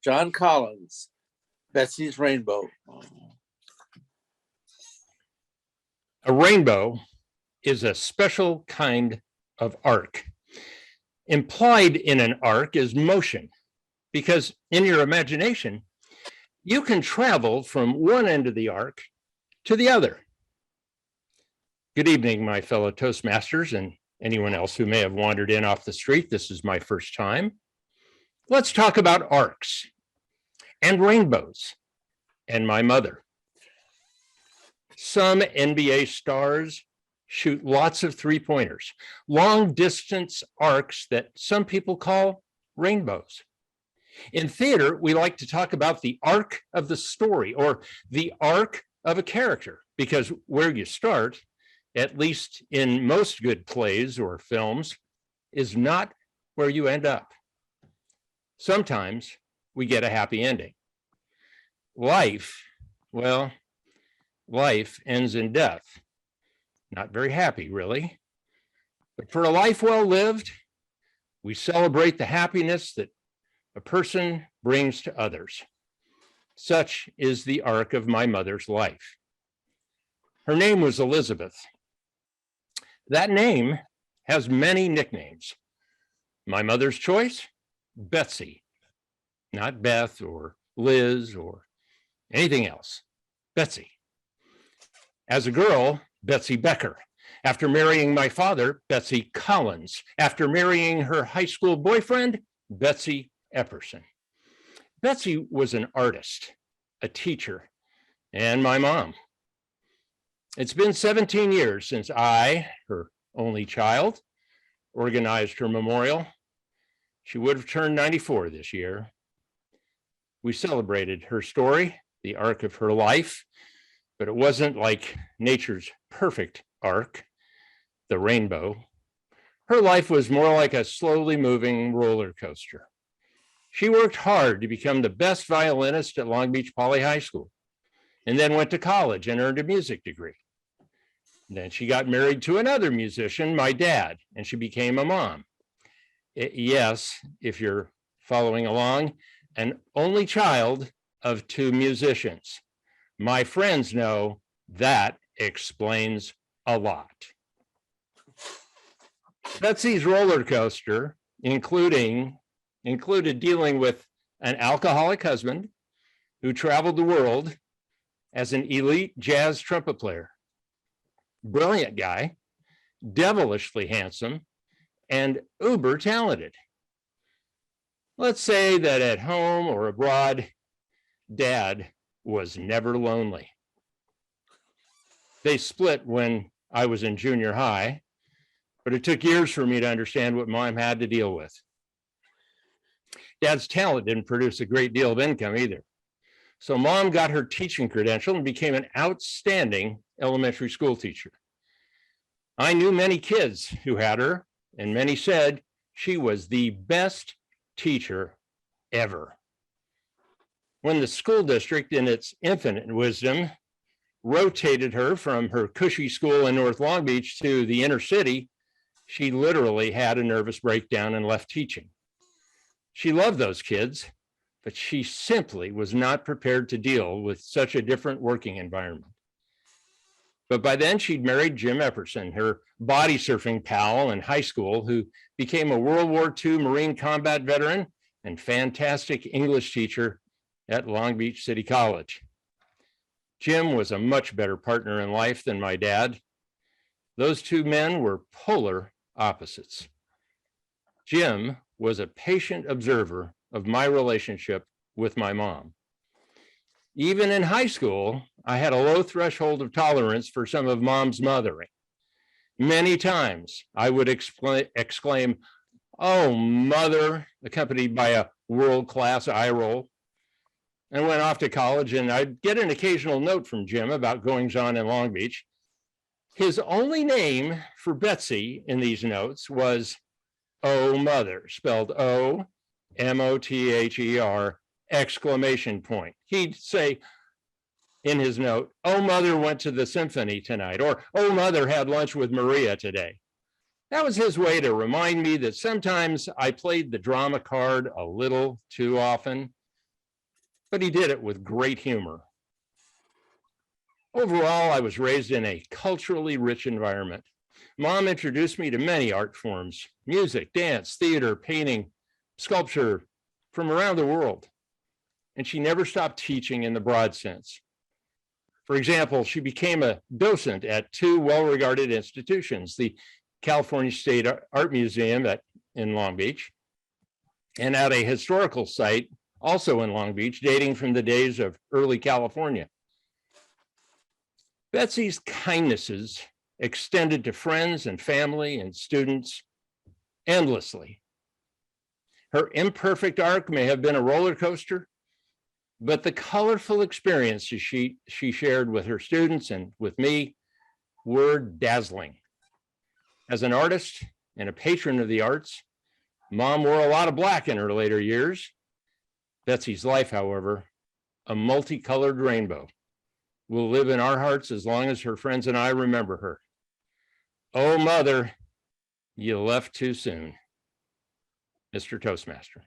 John Collins, Betsy's Rainbow. A rainbow is a special kind of arc. Implied in an arc is motion, because in your imagination, you can travel from one end of the arc to the other. Good evening, my fellow Toastmasters and anyone else who may have wandered in off the street. This is my first time. Let's talk about arcs and rainbows and my mother. Some NBA stars shoot lots of three-pointers, long distance arcs that some people call rainbows. In theater, we like to talk about the arc of the story or the arc of a character, because where you start, at least in most good plays or films, is not where you end up. Sometimes we get a happy ending. Life, well, life ends in death. Not very happy, really. But for a life well lived, we celebrate the happiness that a person brings to others. Such is the arc of my mother's life. Her name was Elizabeth. That name has many nicknames. My mother's choice, Betsy, not Beth or Liz or anything else, Betsy. As a girl, Betsy Becker. After marrying my father, Betsy Collins. After marrying her high school boyfriend, Betsy Epperson. Betsy was an artist, a teacher, and my mom. It's been 17 years since I, her only child, organized her memorial. She would have turned 94 this year. We celebrated her story, the arc of her life, but it wasn't like nature's perfect arc, the rainbow. Her life was more like a slowly moving roller coaster. She worked hard to become the best violinist at Long Beach Poly High School, and then went to college and earned a music degree. Then she got married to another musician, my dad, and she became a mom. Yes, if you're following along, an only child of two musicians. My friends know that explains a lot. Betsy's roller coaster included dealing with an alcoholic husband who traveled the world as an elite jazz trumpet player. Brilliant guy, devilishly handsome, and uber talented. Let's say that at home or abroad, Dad was never lonely. They split when I was in junior high, but it took years for me to understand what Mom had to deal with. Dad's talent didn't produce a great deal of income either. So Mom got her teaching credential and became an outstanding elementary school teacher. I knew many kids who had her, and many said she was the best teacher ever. When the school district, in its infinite wisdom, rotated her from her cushy school in North Long Beach to the inner city, she literally had a nervous breakdown and left teaching. She loved those kids, but she simply was not prepared to deal with such a different working environment. But by then she'd married Jim Epperson, her body surfing pal in high school, who became a World War II Marine combat veteran and fantastic English teacher at Long Beach City College. Jim was a much better partner in life than my dad. Those two men were polar opposites. Jim was a patient observer of my relationship with my mom. Even in high school, I had a low threshold of tolerance for some of Mom's mothering. Many times I would exclaim, "Oh, Mother," accompanied by a world-class eye roll. I went off to college and I'd get an occasional note from Jim about goings-on in Long Beach. His only name for Betsy in these notes was "Oh, Mother," spelled O-M-O-T-H-E-R, exclamation point. He'd say in his note, "Oh, Mother went to the symphony tonight," or "Oh, Mother had lunch with Maria today." That was his way to remind me that sometimes I played the drama card a little too often, but he did it with great humor. Overall, I was raised in a culturally rich environment. Mom introduced me to many art forms: music, dance, theater, painting, sculpture from around the world. And she never stopped teaching in the broad sense. For example, she became a docent at two well-regarded institutions, the California State Art Museum in Long Beach, and at a historical site also in Long Beach, dating from the days of early California. Betsy's kindnesses extended to friends and family and students endlessly. Her imperfect arc may have been a roller coaster, but the colorful experiences she shared with her students and with me were dazzling. As an artist and a patron of the arts, Mom wore a lot of black in her later years. Betsy's life, however, a multicolored rainbow, will live in our hearts as long as her friends and I remember her. Oh, Mother, you left too soon. Mr. Toastmaster.